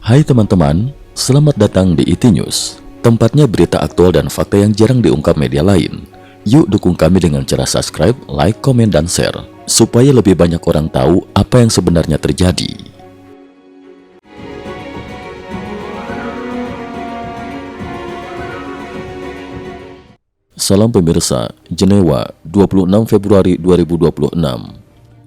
Hai teman-teman, selamat datang di IT News, tempatnya berita aktual dan fakta yang jarang diungkap media lain. Yuk dukung kami dengan cara subscribe, like, komen, dan share, supaya lebih banyak orang tahu apa yang sebenarnya terjadi. Salam pemirsa, Jenewa, 26 Februari 2026.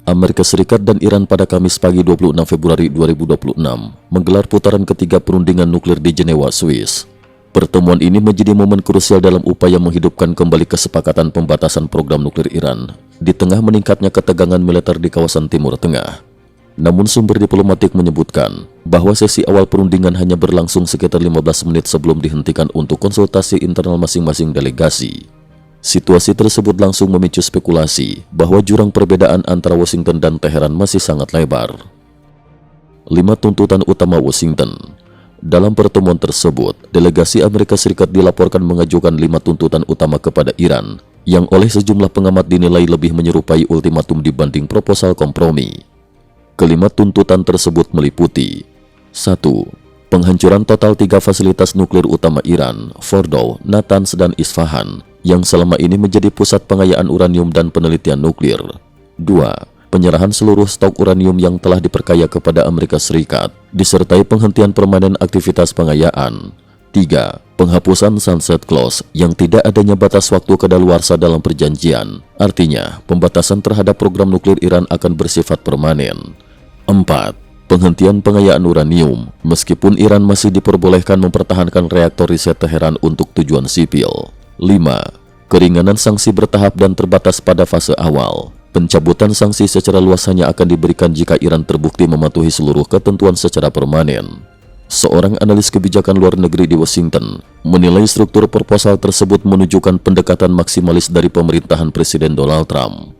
Amerika Serikat dan Iran pada Kamis pagi 26 Februari 2026 menggelar putaran ketiga perundingan nuklir di Jenewa, Swiss. Pertemuan ini menjadi momen krusial dalam upaya menghidupkan kembali kesepakatan pembatasan program nuklir Iran di tengah meningkatnya ketegangan militer di kawasan Timur Tengah. Namun sumber diplomatik menyebutkan bahwa sesi awal perundingan hanya berlangsung sekitar 15 menit sebelum dihentikan untuk konsultasi internal masing-masing delegasi. Situasi tersebut langsung memicu spekulasi bahwa jurang perbedaan antara Washington dan Teheran masih sangat lebar. 5 tuntutan utama Washington. Dalam pertemuan tersebut, delegasi Amerika Serikat dilaporkan mengajukan 5 tuntutan utama kepada Iran yang oleh sejumlah pengamat dinilai lebih menyerupai ultimatum dibanding proposal kompromi. Kelima tuntutan tersebut meliputi 1. Penghancuran total 3 fasilitas nuklir utama Iran, Fordow, Natanz, dan Isfahan, yang selama ini menjadi pusat pengayaan uranium dan penelitian nuklir. 2. Penyerahan seluruh stok uranium yang telah diperkaya kepada Amerika Serikat, disertai penghentian permanen aktivitas pengayaan. 3. Penghapusan Sunset Clause yang tidak adanya batas waktu kadaluarsa dalam perjanjian. Artinya, pembatasan terhadap program nuklir Iran akan bersifat permanen. 4. Penghentian pengayaan uranium, meskipun Iran masih diperbolehkan mempertahankan reaktor riset Teheran untuk tujuan sipil. 5. Keringanan sanksi bertahap dan terbatas pada fase awal. Pencabutan sanksi secara luas hanya akan diberikan jika Iran terbukti mematuhi seluruh ketentuan secara permanen. Seorang analis kebijakan luar negeri di Washington menilai struktur proposal tersebut menunjukkan pendekatan maksimalis dari pemerintahan Presiden Donald Trump.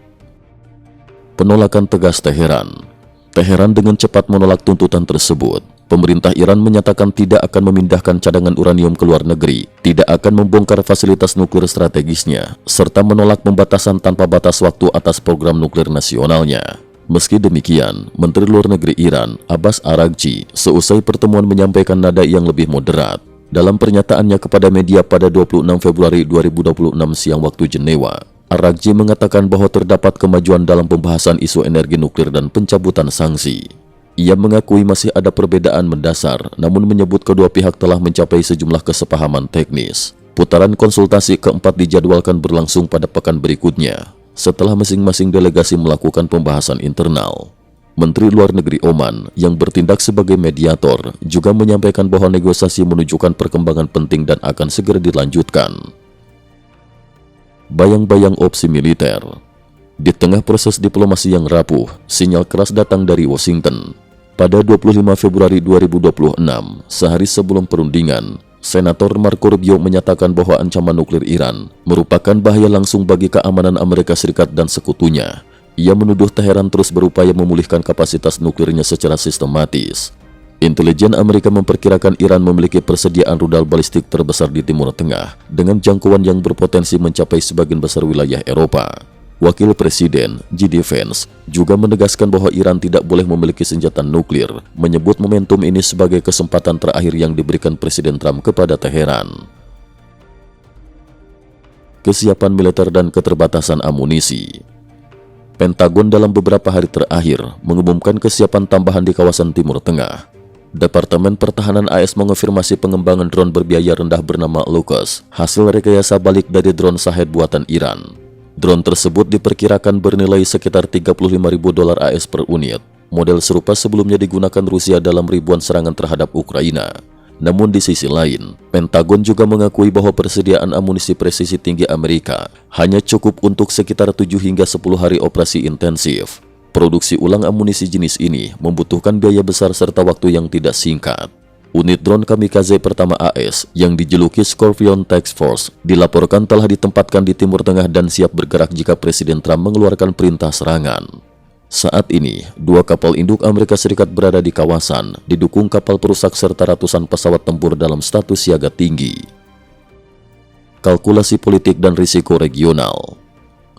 Penolakan tegas Teheran. Teheran dengan cepat menolak tuntutan tersebut. Pemerintah Iran menyatakan tidak akan memindahkan cadangan uranium ke luar negeri, tidak akan membongkar fasilitas nuklir strategisnya, serta menolak pembatasan tanpa batas waktu atas program nuklir nasionalnya. Meski demikian, Menteri Luar Negeri Iran, Abbas Araghchi, seusai pertemuan menyampaikan nada yang lebih moderat. Dalam pernyataannya kepada media pada 26 Februari 2026 siang waktu Jenewa, Araghchi mengatakan bahwa terdapat kemajuan dalam pembahasan isu energi nuklir dan pencabutan sanksi. Ia mengakui masih ada perbedaan mendasar, namun menyebut kedua pihak telah mencapai sejumlah kesepahaman teknis. Putaran konsultasi keempat dijadwalkan berlangsung pada pekan berikutnya, setelah masing-masing delegasi melakukan pembahasan internal. Menteri Luar Negeri Oman, yang bertindak sebagai mediator, juga menyampaikan bahwa negosiasi menunjukkan perkembangan penting dan akan segera dilanjutkan. Bayang-bayang opsi militer. Di tengah proses diplomasi yang rapuh, sinyal keras datang dari Washington. Pada 25 Februari 2026, sehari sebelum perundingan, Senator Marco Rubio menyatakan bahwa ancaman nuklir Iran merupakan bahaya langsung bagi keamanan Amerika Serikat dan sekutunya. Ia menuduh Teheran terus berupaya memulihkan kapasitas nuklirnya secara sistematis. Intelijen Amerika memperkirakan Iran memiliki persediaan rudal balistik terbesar di Timur Tengah dengan jangkauan yang berpotensi mencapai sebagian besar wilayah Eropa. Wakil Presiden, J.D. Vance, juga menegaskan bahwa Iran tidak boleh memiliki senjata nuklir, menyebut momentum ini sebagai kesempatan terakhir yang diberikan Presiden Trump kepada Teheran. Kesiapan militer dan keterbatasan amunisi. Pentagon dalam beberapa hari terakhir mengumumkan kesiapan tambahan di kawasan Timur Tengah. Departemen Pertahanan AS mengonfirmasi pengembangan drone berbiaya rendah bernama Lucas, hasil rekayasa balik dari drone Shahed buatan Iran. Drone tersebut diperkirakan bernilai sekitar $35.000 AS per unit. Model serupa sebelumnya digunakan Rusia dalam ribuan serangan terhadap Ukraina. Namun di sisi lain, Pentagon juga mengakui bahwa persediaan amunisi presisi tinggi Amerika hanya cukup untuk sekitar 7 hingga 10 hari operasi intensif. Produksi ulang amunisi jenis ini membutuhkan biaya besar serta waktu yang tidak singkat. Unit drone kamikaze pertama AS yang dijuluki Scorpion Task Force dilaporkan telah ditempatkan di Timur Tengah dan siap bergerak jika Presiden Trump mengeluarkan perintah serangan. Saat ini, 2 kapal induk Amerika Serikat berada di kawasan, didukung kapal perusak serta ratusan pesawat tempur dalam status siaga tinggi. Kalkulasi politik dan risiko regional.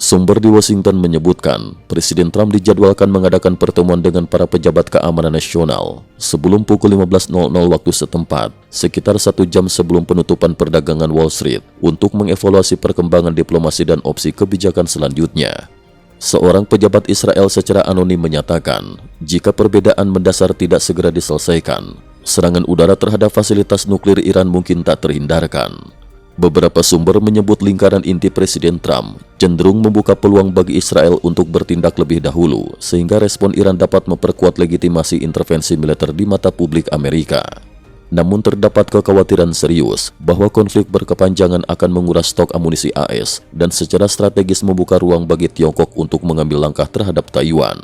Sumber di Washington menyebutkan, Presiden Trump dijadwalkan mengadakan pertemuan dengan para pejabat keamanan nasional sebelum pukul 15.00 waktu setempat, sekitar 1 jam sebelum penutupan perdagangan Wall Street, untuk mengevaluasi perkembangan diplomasi dan opsi kebijakan selanjutnya. Seorang pejabat Israel secara anonim menyatakan, jika perbedaan mendasar tidak segera diselesaikan, serangan udara terhadap fasilitas nuklir Iran mungkin tak terhindarkan. Beberapa sumber menyebut lingkaran inti Presiden Trump cenderung membuka peluang bagi Israel untuk bertindak lebih dahulu, sehingga respon Iran dapat memperkuat legitimasi intervensi militer di mata publik Amerika. Namun terdapat kekhawatiran serius bahwa konflik berkepanjangan akan menguras stok amunisi AS dan secara strategis membuka ruang bagi Tiongkok untuk mengambil langkah terhadap Taiwan.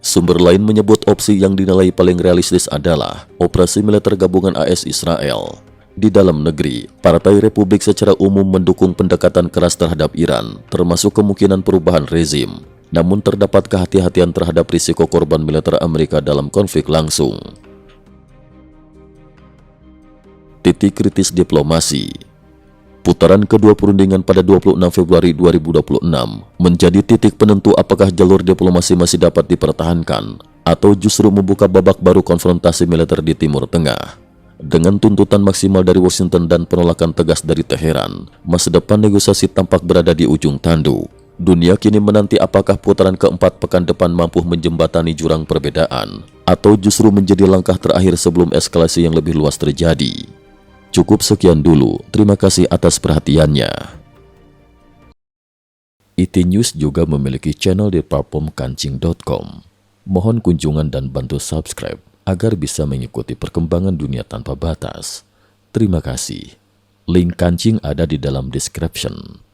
Sumber lain menyebut opsi yang dinilai paling realistis adalah operasi militer gabungan AS Israel. Di dalam negeri, Partai Republik secara umum mendukung pendekatan keras terhadap Iran, termasuk kemungkinan perubahan rezim. Namun terdapat kehati-hatian terhadap risiko korban militer Amerika dalam konflik langsung. Titik kritis diplomasi. Putaran kedua perundingan pada 26 Februari 2026 menjadi titik penentu apakah jalur diplomasi masih dapat dipertahankan atau justru membuka babak baru konfrontasi militer di Timur Tengah. Dengan tuntutan maksimal dari Washington dan penolakan tegas dari Teheran, masa depan negosiasi tampak berada di ujung tanduk. Dunia kini menanti apakah putaran keempat pekan depan mampu menjembatani jurang perbedaan, atau justru menjadi langkah terakhir sebelum eskalasi yang lebih luas terjadi. Cukup sekian dulu, terima kasih atas perhatiannya. IT News juga memiliki channel di platform kancing.com. Mohon kunjungan dan bantu subscribe agar bisa mengikuti perkembangan dunia tanpa batas. Terima kasih. Link kancing ada di dalam description.